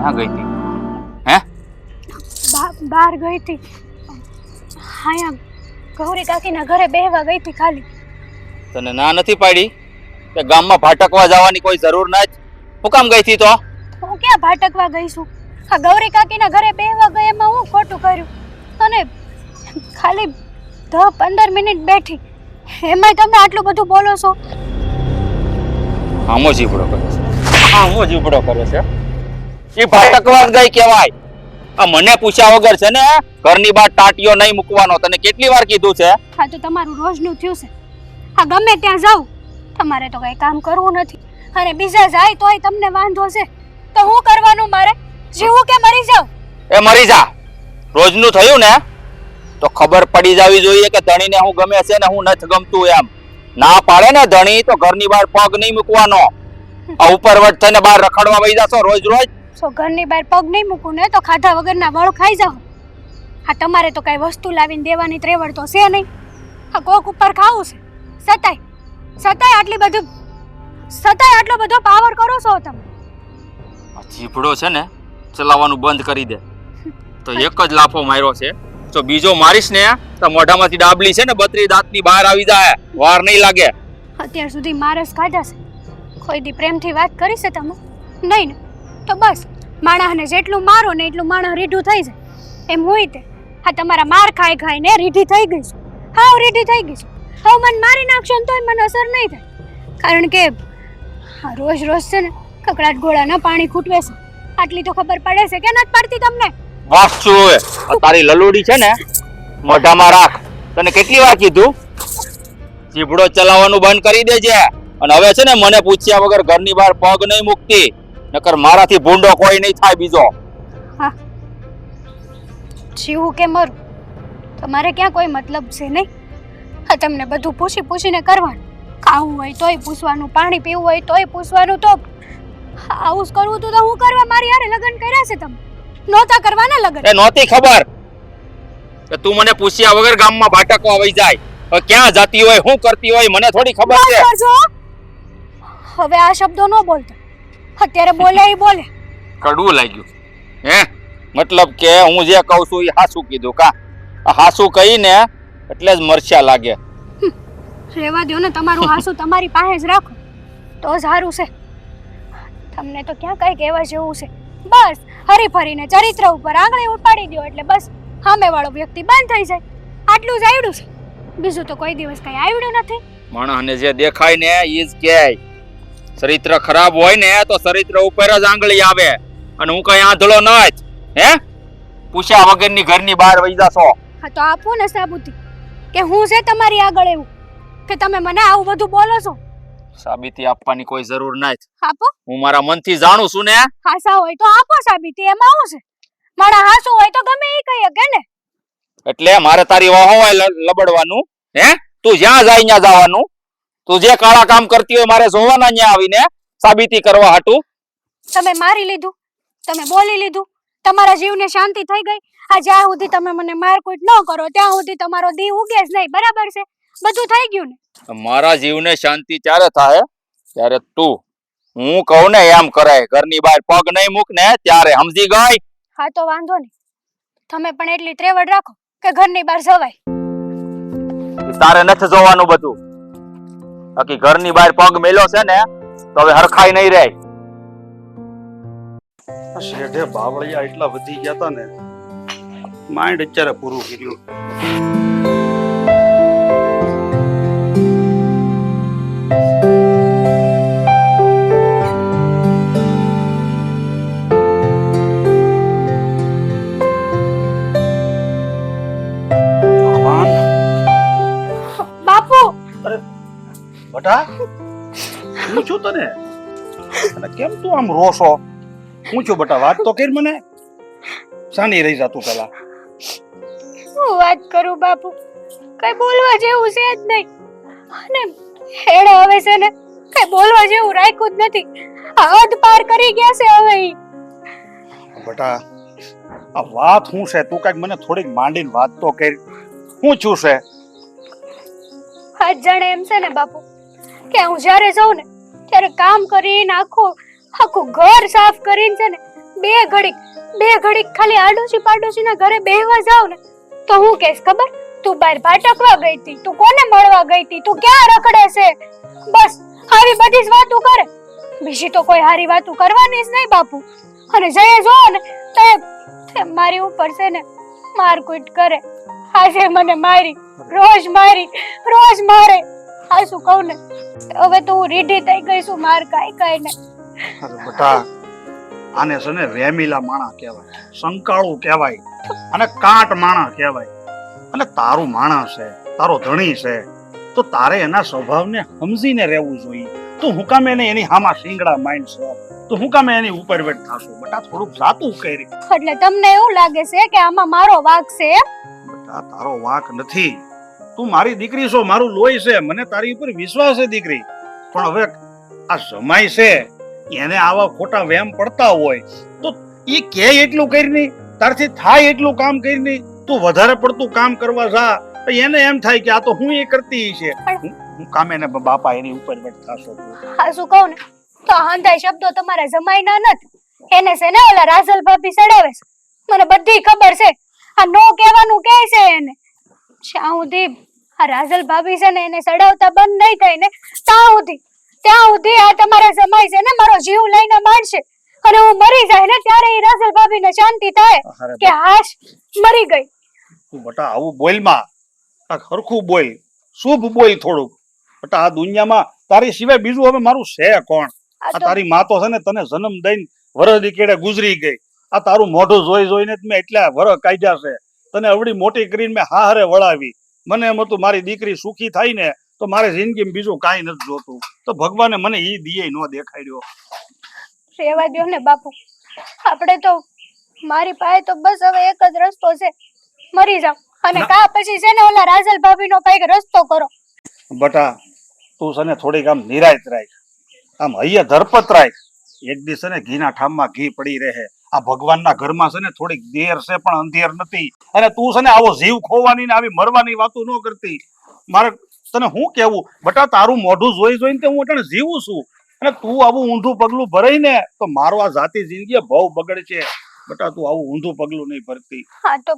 ક્યાં ગઈ હતી? હે? બહાર ગઈ હતી. હા, ગૌરી કાકીના ઘરે બેહવા ગઈ હતી ખાલી. તને ના નથી પાડી કે ગામમાં ભાટકવા જવાની કોઈ જરૂર નથી? હું કામ ગઈ હતી તો? હું ક્યાં ભાટકવા ગઈ છું? આ ગૌરી કાકીના ઘરે બેહવા ગઈ એમાં હું ખોટું કર્યું? અને ખાલી 10-15 મિનિટ બેઠી એમાંય તમે આટલું બધું બોલો છો. આમો જીવડો કરે છે, આમો જીવડો કરે છે. એ ભાટકવા જ ગઈ કહેવાય. આ મને પૂછ્યા વગર છે ને ઘરની બહાર ટાટિયો નહીં મૂકવાનો. તને કેટલી વાર કીધું છે? હા તો તમારું રોજનું થયું છે. આ ગમે ત્યાં જાવ તમારે તો કઈ કામ કરવું નથી અને બીજા જાય તોય તમને વાંધો છે. તો હું કરવાનું મારે? જીવું કે મરી જાવ? એ મરી જા. રોજનું થયું ને તો ખબર પડી જાવી જોઈએ કે ધણીને હું ગમે છે ને હું નથી ગમતું એમ. ના પાડે ને ધણી તો ઘરની બહાર પગ નહીં મૂકવાનો. આ ઉપરવટ થઈને બહાર રખડવા વઈ જાશો રોજ રોજ. સો ઘરની બહાર પગ નહીં મૂકું ને તો ખાધા વગરના વળ ખાઈ જાવ. હા તમારે તો કઈ વસ્તુ લાવીને દેવાની ત્રેવડ તો છે નહીં. આ કોક ઉપર ખાવું છે સતાય આટલો બધો પાવર કરો છો તમે. આ જીભડો છે ને ચલાવવાનું બંધ કરી દે તો એક જ લાફો માર્યો છે. જો બીજો મારીશ ને તો મોઢામાંથી ડાબલી છે ને 32 દાંતની બહાર આવી જાય. વાર નહીં લાગે. અત્યાર સુધી મારસ ખાધા છે. કોઈ દી પ્રેમથી વાત કરી છે તમે? નહીં ને તો બસ માણસને જેટલું મારો ને એટલું માણસ રીઢું થઈ જાય એમ હોય તે. હા તમારા માર ખાઈ ને રીઢી થઈ ગઈ છું. હાવ રીઢી થઈ ગઈ છું. હવે મને મારી નાખશો ને તોય મને અસર નહીં થાય. કારણ કે રોજ છે ને કકડાટ ગોળાના પાણી ખૂટવે છે. આટલી તો ખબર પડે છે કે નથી પડતી તમને? વાસ્તુ આ તારી લલુડી છે ને મોઢામાં રાખ. તને કેટલી વાર કીધું જીભડો ચલાવવાનું બંધ કરી દેજે. અને હવે છે ને મને પૂછ્યા વગર ઘરની બહાર પગ નહીં મૂકતી, નકર મારાથી ભૂંડો કોઈ નહીં થાય બીજો. હા જીવું કે મરું તમારે ક્યાં કોઈ મતલબ છે નહીં. હા તમને બધું પૂછીને કરવાનું. ખાવું હોય તોય પૂછવાનું, પાણી પીવું હોય તોય પૂછવાનું. તો આવું જ કરવું તો હું કરવા મારી હારે લગ્ન કર્યા છે તમે? નહોતા કરવાના લગ્ન? એ નહોતી ખબર કે તું મને પૂછ્યા વગર ગામમાં ભાટકવા વઈ જાય. હવે ક્યાં જાતી હોય શું કરતી હોય મને થોડી ખબર છે. હવે આ શબ્દો ન બોલતા. અત્યારે બોલે ઈ બોલે. કડવું લાગ્યું હે? મતલબ કે હું જે કહું છું એ હાસું કીધું કા? હાસું કહીને એટલે જ મરછા લાગે. રેવા દો ને તમારું હાસું તમારી પાસે જ રાખો તો સારું છે. તમને તો ક્યાં કઈ કહેવા જેવું છે. બસ હરી ફરીને ચરિત્ર ઉપર આંગળી ઉપાડી દો એટલે બસ સામેવાળો વ્યક્તિ બંધ થઈ જાય. આટલું જ આવડ્યું છે. બીજું તો કોઈ દિવસ કઈ આવડ્યું નથી. માણસને જે દેખાય ને ઈ જ કહે. ચરિત્ર ખરાબ હોય ને તો ચરિત્ર ઉપર જ આંગળી આવે. અને હું કઈ આંધળો નથી. હે? પૂછ્યા વગરની ઘરની બહાર વઈ જાશો. હા તો આપો ને સાબુતી કે હું છે તમારી આગળ એવું કે તમે મને આવું બધું બોલો છો. સાબિતી આપવાની કોઈ જરૂર નથી. આપો. હું મારા મનથી જાણું છું ને. હાસા હોય તો આપો સાબિતી. એમાં શું છે? મારા હાસુ હોય તો ગમે ઈ કહીએ કે ને. એટલે મારે તારી વાહો લબડવાનું? હે? તું જ્યાં જાય ત્યાં જવાનું? તું જે કાળા કામ કરતી હોય મારે જોવાના ત્યાં આવીને સાબિતી કરવા હાટું? તમે મારી લીધું, તમે બોલી લીધું, તમારા જીવને શાંતિ થઈ ગઈ. આ જ્યાં સુધી તમે મને મારકૂટ ન કરો ત્યાં સુધી તમારો દી ઉગે જ નહીં. બરાબર છે? બધું થઈ ગયું ને? મારા જીવને શાંતિ ત્યારે થાય ત્યારે તું હું કહું ને એમ કરાય. ઘરની બહાર પગ નહીં મૂક ને ત્યારે સમજી ગઈ? હા તો વાંધો નહીં. તમે પણ એટલી ત્રેવડ રાખો કે ઘરની બહાર જવાય. તારે નથી જોવાનું બધું. બાકી ઘરની બહાર પગ મેલ્યો છે ને તો હવે હરખાઈ નહીં રહે. શેઠે બાવળિયા એટલા વધી ગયા હતા ને માઇન્ડ અત્યારે પૂરું કર્યું. બાપુ બટા હું છું તને અને કેમ તું આમ રોશો? હું છું બટા? વાત તો કર મને. શાની રહી જા તું પેલા? હું વાત કરું બાપુ? કઈ બોલવા જેવું છે જ નહીં. અને હેડે હવે છે ને કઈ બોલવા જેવું રાખ્યું જ નથી. હદ પાર કરી ગયા છે હવે. બટા આ વાત શું છે? તું કઈક મને થોડીક માંડીને વાત તો કર. હું છું છે? આજ જાણે એમ છે ને બાપુ કે હું જ્યારે જાઉં ને ત્યારે કામ કરીને આખું ઘર સાફ કરીને છે ને બે ઘડીક ખાલી આડોશી પાડોશીના ઘરે બેહવા જાવ ને તો હું કહીશ ખબર? તું બહાર ભાટકવા ગઈ હતી, તું કોને મળવા ગઈ હતી, તું ક્યાં રખડે છે? બસ આવી બધી જ વાતો કરે. બીજી તો કોઈ હારી વાતો કરવાની જ નહીં બાપુ. અને જઈએ જો ને તે મારી ઉપર છે ને મારકૂટ કરે. આજે મને મારી, રોજ મારે. આ શું કહું ને, હવે તો હું રીઢી થઈ ગઈ છું માર કાઈ ને. અરે બેટા, આને છે ને વેમીલા માણા કહેવાય, સંકાળું કહેવાય અને કાટ માણા કહેવાય. અને તારું માણસ છે, તારો ધણી છે, તો તારે એના સ્વભાવને સમજીને રહેવું જોઈએ. તું હું કામ એને એની હામાં શીંગડા માંડશો? તો હું કામ એની ઉપર વેટ થાશો? બેટા થોડુંક જાતું કરી. એટલે તમને એવું લાગે છે કે આમાં મારો વાંક છે? બેટા તારો વાંક નથી. તું મારી દીકરી છો, મારું લોહી છે, મને તારી ઉપર વિશ્વાસ છે દીકરી. પણ હવે આ જમાઈ છે, એને આવા ખોટા વેમ પડતા હોય તો એ કે એટલું કરીને, તારથી થાય એટલું કામ કરીને તું વધારે પડતું કામ કરવા જા, તો એને એમ થાય કે આ તો હું એ કરતી છે. હું કામ એને બાપા એની ઉપર વેટ થાશો? આ શું કહું ને, તો હંધાઈ શબ્દો તમારા જમાઈના નથી. એને છે ને ઓલા રાજલ ભાભી સડાવે છે, મને બધી ખબર છે. આ નો કહેવાનું કહે છે એને. જ્યાં સુધી આ રાજલ ભાભી છે ને એને સડાવતા બંધ નહીં થાય ને ત્યાં સુધી આ તમારા જમાઈ છે ને મારો જીવ લઈને મારશે. અને હું મરી જાય ને ત્યારે એ રાજલ ભાભીને શાંતિ થાય કે હાશ મરી ગઈ. તું બેટા આવું બોલમાં, આ ખરખું બોલ, શુભ બોલ થોડુંક. બેટા આ દુનિયામાં તારી સિવાય બીજું હવે મારું છે કોણ? આ તારી માં તો છે ને તને જન્મ દઈને વરદી કેડે ગુજરી ગઈ. આ તારું મોઢું જોઈને જ મેં એટલા વર કાઢ્યા છે. તને અવડી મોટી કરીને મેં હારે વળાવી. મને એમ હતું મારી દીકરી સુખી થાય ને તો મારે જિંદગીમાં બીજું કાંઈ નથી જોતું. તો ભગવાને મને ઈ દિયે ન દેખાડ્યો. રેવા દ્યો ને બાપુ, આપણે તો મારી પાસે તો બસ હવે એક જ રસ્તો છે, મરી જાવ. અને કા પછી છે ને ઓલા રાજલ ભાભીનો કઈક રસ્તો કરો. બટા તું છે ને થોડીક આમ નિરાયત રાખ, આમ હૈયે ધરપત રાખ. એક દિવસ છે ને ઘીના ઠામમાં ઘી પડી રહે. આ ભગવાનના ઘરમાં છે ને થોડીક દેર છે પણ અંધેર નથી. અને તું છે ને આવો જીવ ખોવાની ને આવી મરવાની વાતો ન કરતી. મારે તને હું કેવું બટા, તારું મોઢું જોઈને હું અટાણે જીવું છું. અને તું આવું ઊંધું પગલું ભરાય ને તો મારો આ જાતિ જિંદગી બહુ બગડશે. બટા તું આવું ઊંધું પગલું નહીં ભરતી. હા તો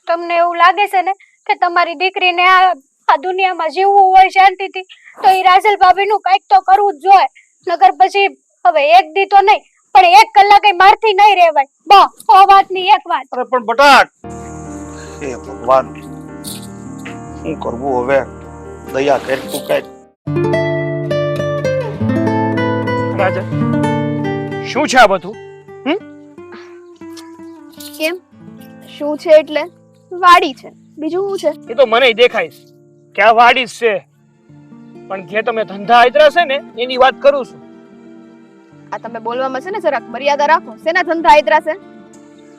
તમને એવું લાગે છે ને કે તમારી દીકરીને આ દુનિયામાં જીવવું હોય શાંતિથી, તો એ રાજલ ભાભીનું કંઈક તો કરવું જ જોઈએ. નગર પછી હવે એક દી તો નહીં પણ 1 કલાક મારથી નહીં રહેવાય. બસ ઓ વાતની એક વાત. અરે પણ બટા, હે ભગવાન, શું કરવું હવે? દયા કર તું કઈ. રાજા, શું છે આ બધું? કેમ શું છે? એટલે વાડી છે, બીજું શું છે? એ તો મને દેખાય છે કે આ વાડી જ છે, પણ જે તમે ધંધા આદરા છે ને એની વાત કરું છું. આ તમે બોલવામાં છે ને જરાક મર્યાદા રાખો. શેના ધંધા આદરા છે?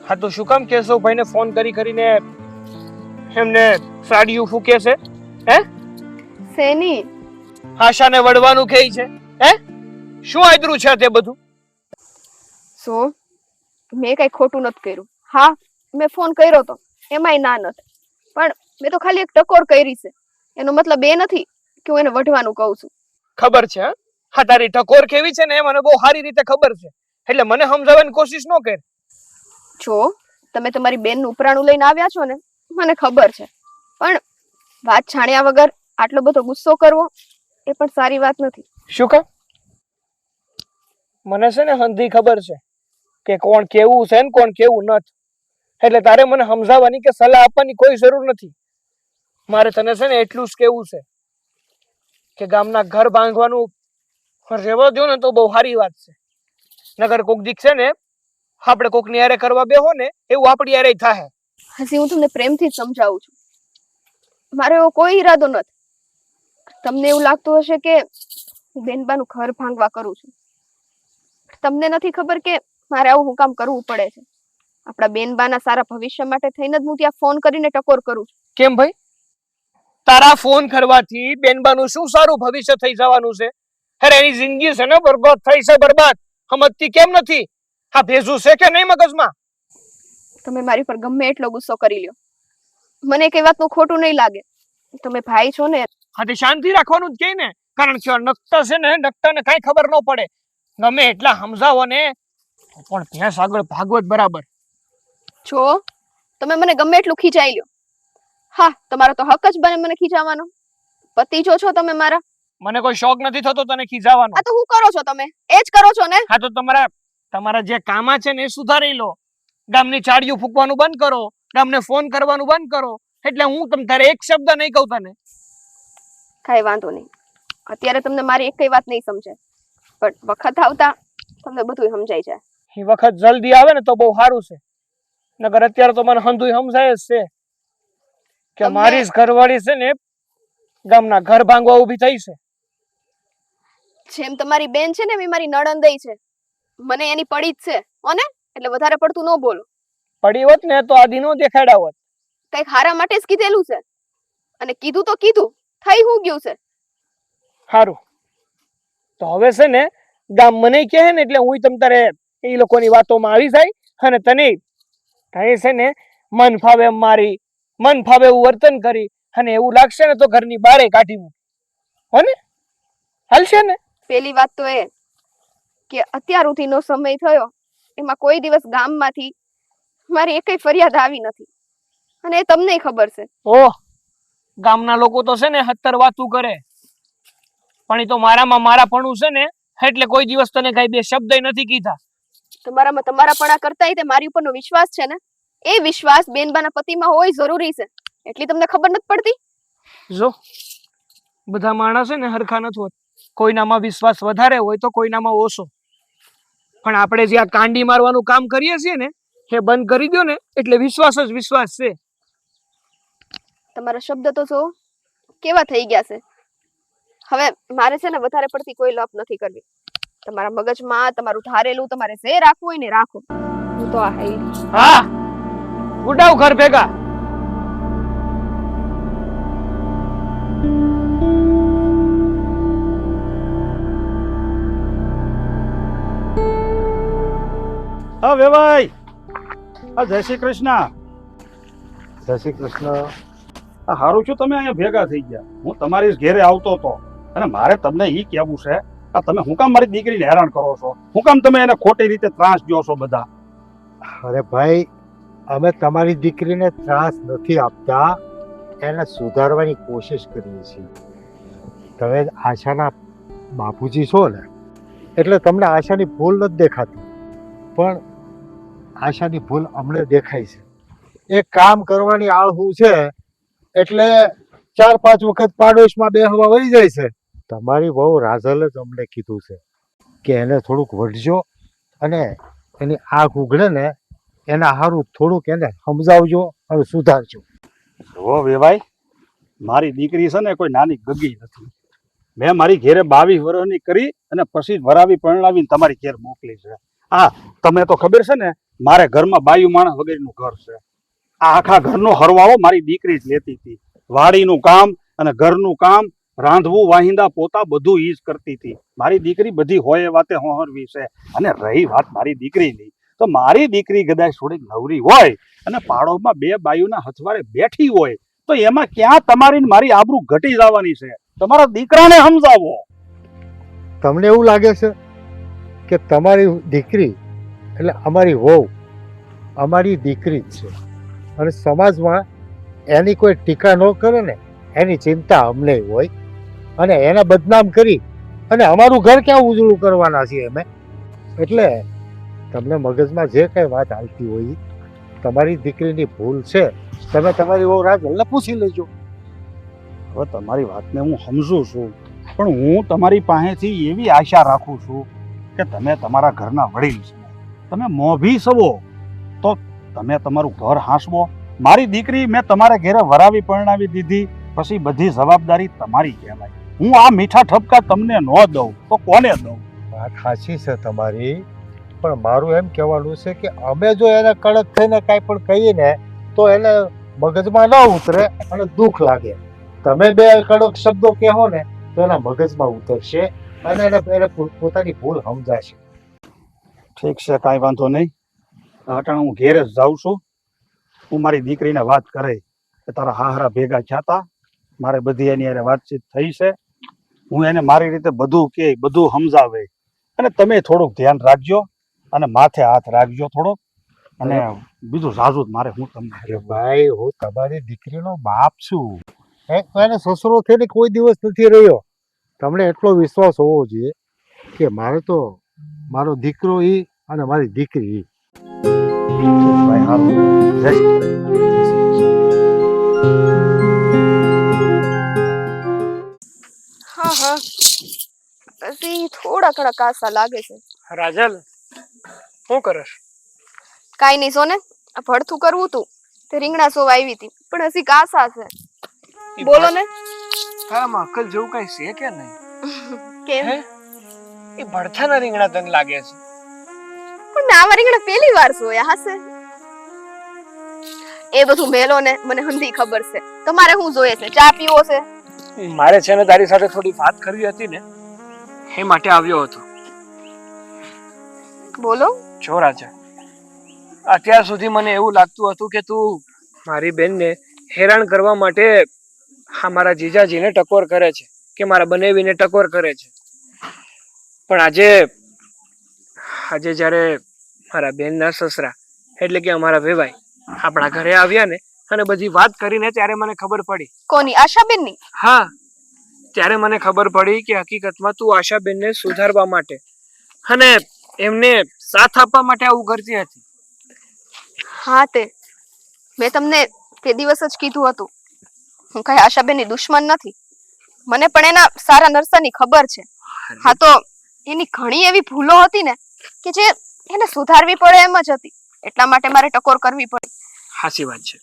હા તો શું કામ કેશવભાઈને ફોન કરીને એમને સાડીઓ ફૂકે છે? હે શેની? આશાને વળવાનું કહે છે. હે શું આદરું છે તે બધું? શું? મેં કઈ ખોટું નથી કર્યું. હા મેં ફોન કર્યો તો, એમાંય ના નથી. પણ મેં તો ખાલી એક ટકોર કરી છે. એનો મતલબ એ નથી કે હું એને વઢવાનું કહું છું. ખબર છે? હા તારી ટકોર કેવી છે ને એ મને બહુ સારી રીતે ખબર છે. એટલે મને સમજાવવાની કોશિશ ન કર. જો તમે તમારી બેનનું ઉપરાણું લઈને આવ્યા છો ને, મને ખબર છે. પણ વાત છાણ્યા વગર આટલો બધો ગુસ્સો કરવો એ પણ સારી વાત નથી. શું કામ? મને છે ને હંધી ખબર છે કે કોણ કેવું છે ને કોણ કેવું નથી. એટલે તારે મને સમજાવવાની કે સલાહ આપવાની કોઈ જરૂર નથી. મારે તને છે ને એટલું જ કેવું છે કે ગામના ઘર બાંધવાનું રહેવા દો ને તો બહુ સારી વાત છે. નગર કોક દીક છે ને આપણે કોક ની હારે કરવા બેહો ને એવું આપણી હારે થાય. હજી હું તમને પ્રેમથી જ સમજાવું છું. મારો એવો કોઈ ઈરાદો નથી. તમને એવું લાગતું હશે કે હું બેનબાનું ઘર ભાંગવા કરું છું. તમને નથી ખબર કે મારે આવું હું કામ કરવું પડે છે. આપણા બેનબાના સારા ભવિષ્ય માટે થઈને જ હું ત્યાં ફોન કરીને ટકોર કરું છું. કેમ ભાઈ? તારા ફોન કરવાથી બેનબાનું શું સારું ભવિષ્ય થઈ જવાનું છે? અરે એની જિંદગી છે ને બરબાદ થઈ છે, બરબાદ. સમજતી કેમ નથી? હા ભેજું છે કે નહીં મગજમાં? તમે મારી પર ગમે એટલો ગુસ્સો કરી લ્યો, મને કઈ વાતનું ખોટું નહીં લાગે. તમે ભાઈ છો ને. હા તે શાંતિ રાખવાનું જ કે ને, કારણ કે નકટા છે ને નકટાને કાંઈ ખબર ન પડે. ગમે એટલા સમજાવો ને પણ ભેંસ આગળ ભાગવત બરાબર. જો તમે મને ગમે એટલું ખીજાઈ લ્યો, હા તમારો તો હક જ બને મને ખીજાવાનો. પતિ જો છો તમે મારા. મને કોઈ શોખ નથી થતો તને ખીજાવાનો. આ તો હું કરો છો તમે? એ જ કરો છો ને. હા તો તમારા જે કામા છે ને એ સુધારી લો. ગામની ચાડીઓ ફૂંકવાનું બંધ કરો, ગામને ફોન કરવાનું બંધ કરો, એટલે હું તારે એક શબ્દ નહીં કહું તને. કાંઈ વાંધો નહીં, અત્યારે તમને મારી એક વાત નહીં સમજાય, પણ વખત આવતા તમને બધું સમજાઈ જાય. એ વખત જલ્દી આવે ને તો બહુ સારું છે, નકર અત્યારે તો મને હંધુય સમજાય જ છે કે મારી જ ઘરવાળી છે ને ગામના ઘર ભાંગવા ઊભી થઈ છે. જેમ તમારી બેન છે ને એમ મારી નણંદઈ છે, મને એની પડી જ છે ઓને, એટલે વધારે પડતું ન બોલો. પડી હોત ને તો આદી નો દેખાડ્યા હોત. કઈક હારા માટે જ કીધેલું છે, અને કીધું તો કીધું, થઈ હું ગયું છે. સારું તો હવે છે ને ગામ મને કહે ને એટલે હું તમ તારે એ લોકોની વાતોમાં આવી જાય, અને તને છે ને મન ફાવે એમ મારી મન ફાવે એવું વર્તન કરી, અને એવું લાગશે ને તો ઘરની બારે કાઢી મૂક. હો ને? હાલશે ને? પેલી વાત તો એ કે અત્યાર સુધીનો સમય થયો એમાં કોઈ દિવસ ગામમાંથી મારી એકેય ફરિયાદ આવી નથી, અને એ તમને ખબર છે. ઓહ, ગામના લોકો તો છે ને 70 વાતું કરે, પણ એ તો મારામાં મારાપણું છે ને એટલે કોઈ દિવસ તને કઈ બે શબ્દ નથી કીધા. તમારામાં તમારાપણા કરતાંય તે મારી ઉપરનો વિશ્વાસ છે ને, એ વિશ્વાસ બેનબાના પતિમાં હોય જરૂરી છે, એટલી તમને ખબર નથી પડતી. જો બધા માણસ છે ને હરખા નથી હોત, કોઈનામાં વિશ્વાસ વધારે હોય તો કોઈનામાં ઓછો, પણ આપણે જે આ કાંડી મારવાનું કામ કરીએ છીએ ને એ બંધ કરી દો ને એટલે વિશ્વાસ જ વિશ્વાસ છે. તમારા શબ્દ તો જો કેવા થઈ ગયા છે. હવે મારે છે ને વધારે પડતી કોઈ લપ નથી કરવી. તમારા મગજમાં તમારું ધારેલું તમારે જે રાખવું હોય ને રાખો. હું તો આ હાઈ. હા, ઉડાવ ઘર ભેગા. હા વેવાઈ, હા જય શ્રી કૃષ્ણ. જય શ્રી કૃષ્ણ. આ હારું છું તમે અહીંયા ભેગા થઈ ગયા. હું તમારી ઘેરે આવતો હતો, અને મારે તમને ઈ કહેવું છે કે તમે હું કામ મારી દીકરીને હેરાન કરો છો, હું કામ તમે એને ખોટી રીતે ત્રાસ દો છો બધા. અરે ભાઈ, અમે તમારી દીકરીને ત્રાસ નથી આપતા, એને સુધારવાની કોશિશ કરીએ છીએ. તમે આશાના બાપુજી છો ને, એટલે તમને આશાની ભૂલ નથી દેખાતી, પણ આશાની ભૂલ અમને દેખાય છે. એ કામ કરવાની આળહું છે એટલે 4-5 વખત પાડોશમાં બેહવા વળી જાય છે. તમારી વહુ રાજલે જ અમને કીધું છે કે એને થોડુંક વઢજો, અને એની આંખ ઉઘડે ને એના હારું થોડુંક એને સમજાવજો અને સુધારજો. જો વેવાઈ, મારી દીકરી છે ને કોઈ નાની ગગી નથી. મેં મારી ઘેરે 22 વર્ષની કરી અને પછી વરાવી પરણાવીને તમારી ઘેર મોકલી છે. હા, તમે તો ખબર છે ને મારે ઘરમાં બાયું માણસ વગેરેનું ઘર છે. આ આખા ઘરનો હરવાળો મારી દીકરી જ લેતી હતી. વાડીનું કામ અને ઘરનું કામ, રાંધવું વાહિંદા પોતા બધું ઈ જ કરતી હતી. મારી દીકરી બધી હોય એ વાતે હોહરવી છે. અને રહી વાત મારી દીકરીની, તો મારી દીકરી કદાચ થોડીક નવરી હોય અને પાડોમાં 2 બાયુના હથવારે બેઠી હોય તો એમાં ક્યાં તમારી મારી આબરૂ ઘટી જવાની છે? તમારા દીકરાને સમજાવો. તમને એવું લાગે છે કે તમારી દીકરી એટલે અમારી વહુ અમારી દીકરી જ છે, અને સમાજમાં એની કોઈ ટીકા ન કરે ને એની ચિંતા અમને હોય, અને એને બદનામ કરી અને અમારું ઘર ક્યાં ઉજળું કરવાના છીએ અમે. એટલે તમને મગજમાં જે કઈ વાત આવતી હોય તમારી દીકરીની ભૂલ છે, તમે તમારી વહુ રાજલને પૂછી લેજો. હવે તમારી વાતને હું સમજુ છું, પણ હું તમારી પાસેથી એવી આશા રાખું છું કે તમે તમારા ઘરના વડીલ છો, તમે મોભી સવો તો તમે તમારું ઘર હાંસવો. મારી દીકરી મેં તમારા ઘરે વરાવી પરણાવી દીધી, પછી બધી જવાબદારી તમારી કહેવાય. હું આ મીઠા ઠપકા તમને ન દઉં તો કોને દઉં? વાત સાચી છે તમારી, પણ મારું એમ કહેવાનું છે કે અમે જો એને કડક થઈને કાંઈ પણ કહીએ ને તો એને મગજમાં ન ઉતરે અને દુઃખ લાગે. તમે 2 કડક શબ્દો કહો ને તો એના મગજમાં ઉતરશે અને એને પોતાની ભૂલ સમજાશે. ઠીક છે, કાંઈ વાંધો નહીં. અટાણે હું ઘેરે જ જાઉં છું. હું મારી દીકરીને વાત કરે કે તારા હાહરા ભેગા થયા હતા, મારે બધી એની હારે વાતચીત થઈ છે. હું એને મારી રીતે બધું કે બધું સમજાવે, અને તમે થોડુંક ધ્યાન રાખજો. અને માથે હાથ રાખજો થોડો. અને બીજું ઝાઝું જ મારે હું તમને અરે ભાઈ હું તમારી દીકરીનો બાપ છું. એને સસરો થઈને કોઈ દિવસ નથી રહ્યો. તમને એટલો વિશ્વાસ હોવો જોઈએ કે મારે તો મારો દીકરો ઈ અને મારી દીકરી ઈ. ભાઈ હારું. જય શ્રી હા હા હજી થોડા ઘણા કાસા લાગે છે. રાજલ શું કરસ? કાઈ નહીં સોને, આ ભડથું કરવું તું તે રીંગણા સોવા આવી હતી, પણ હજી કાસા છે. બોલો ને. તારામાં અક્કલ જેવું કઈ છે કે નહીં? કેમ? હે? એ ભડથાના રીંગણા તને લાગે છે? પણ આવા રીંગણા પહેલી વાર સોયા હશે. એ બધું મેલો ને, મને હંધી ખબર છે. તમારે શું જોઈએ છે? ચા પીવો છે? મારે છે ને તારી સાથે થોડી વાત કરવી હતી ને, એ માટે આવ્યો હતો. બોલો. જો રાજા, અત્યાર સુધી મને એવું લાગતું હતું કે તું મારી બેનને હેરાન કરવા માટે મારા જીજાજીને ટકોર કરે છે કે મારા બનેવીને ટકોર કરે છે. પણ આજે જ્યારે મારા બેનના સસરા એટલે કે અમારા વેવાઈ આપણા ઘરે આવ્યા ને અને બધી વાત કરીને ત્યારે મને ખબર પડી. કોની? આશાબેનની? હા, ત્યારે મને ખબર પડી કે હકીકતમાં તું આશાબેનને સુધારવા માટે અને એમને સાથ આપવા માટે આવું કરતી હતી. હા, મેં તમને તે દિવસ જ કીધું હતું, હું કઈ આશાબેનની દુશ્મન નથી. મને પણ એના સારા નરસાની ખબર છે. હા, તો એની ઘણી એવી ભૂલો હતી ને કે જે એને સુધારવી પડે એમ જ હતી. એટલા માટે મારે ટકોર કરવી પડી. સાચી વાત છે,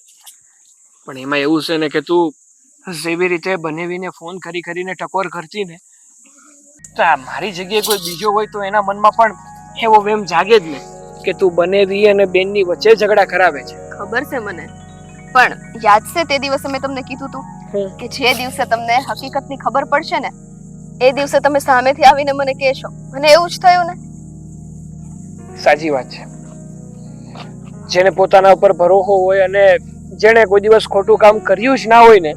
પણ એમાં એવું છે ને કે તું જેવી રીતે બનેવીને ફોન કરીને ટકોર કરતી ને, તો આ મારી જગ્યાએ કોઈ બીજો હોય તો એના મનમાં પણ એવો વેમ જાગે જ ને કે તું બનેવી અને બેનની વચ્ચે ઝઘડા કરાવે છે. ખબર છે મને, પણ યાદ છે તે દિવસે મેં તમને કીધું તું કે જે દિવસે તમને હકીકતની ખબર પડશે ને એ દિવસે તમે સામેથી આવીને મને કહેશો. અને એવું જ થયું ને. સાચી વાત છે. જેને પોતાના ઉપર ભરોસો હોય અને જેને કોઈ દિવસ ખોટું કામ કર્યું જ ના હોય ને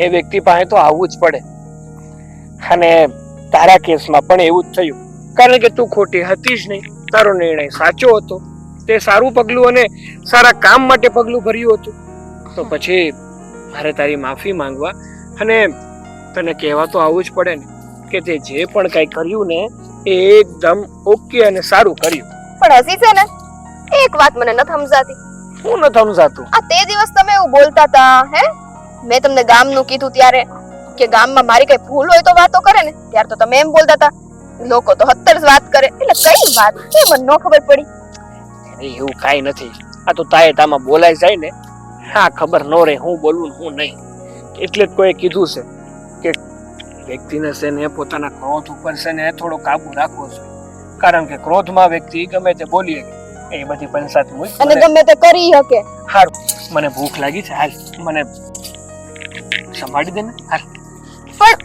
એ વ્યક્તિ પાસે તો આવવું જ પડે. અને તારા કેસમાં પણ એવું જ થયું, કારણ કે તું ખોટી હતી જ નહીં. તારો નિર્ણય સાચો હતો, તે સારું પગલું અને સારા કામ માટે પગલું ભર્યું હતું. તો પછી મારે તારી માફી માંગવા અને તને કહેવા તો આવવું જ પડે ને કે તે જે પણ કઈ કર્યું ને એ એકદમ ઓકે અને સારું કર્યું. પણ હજી છે ને એક વાત મને નથી સમજાતી. હું નથી સમજાતું? આ તે દિવસ તમે એવું બોલતા હતા, હે? મેં તમને ગામનું કીધું ત્યારે કે ગામમાં મારી કઈ ભૂલ હોય તો વાતો કરે ને, ત્યારે તો તમે એમ બોલતા હતા લોકો તો 70 જ વાત કરે. એટલે કઈ વાત કે મને ન ખબર પડી? એવું કાઈ નથી. આ તો તાએ તામાં બોલાઈ જાય ને, હા ખબર ન રહે હું બોલું ને હું નહીં. એટલે જ કોઈ કીધું છે કે વ્યક્તિને છે ને પોતાના ક્રોધ ઉપર છે ને થોડો કાબુ રાખવો જોઈએ, કારણ કે ક્રોધમાં વ્યક્તિ ગમે તે બોલી શકે. એ બધી પંચાયત મૂક અને ગમે તે કરી શકે. હારું, મને ભૂખ લાગી છે, હાલ મને સંભાળી દે ને. હાલ. પણ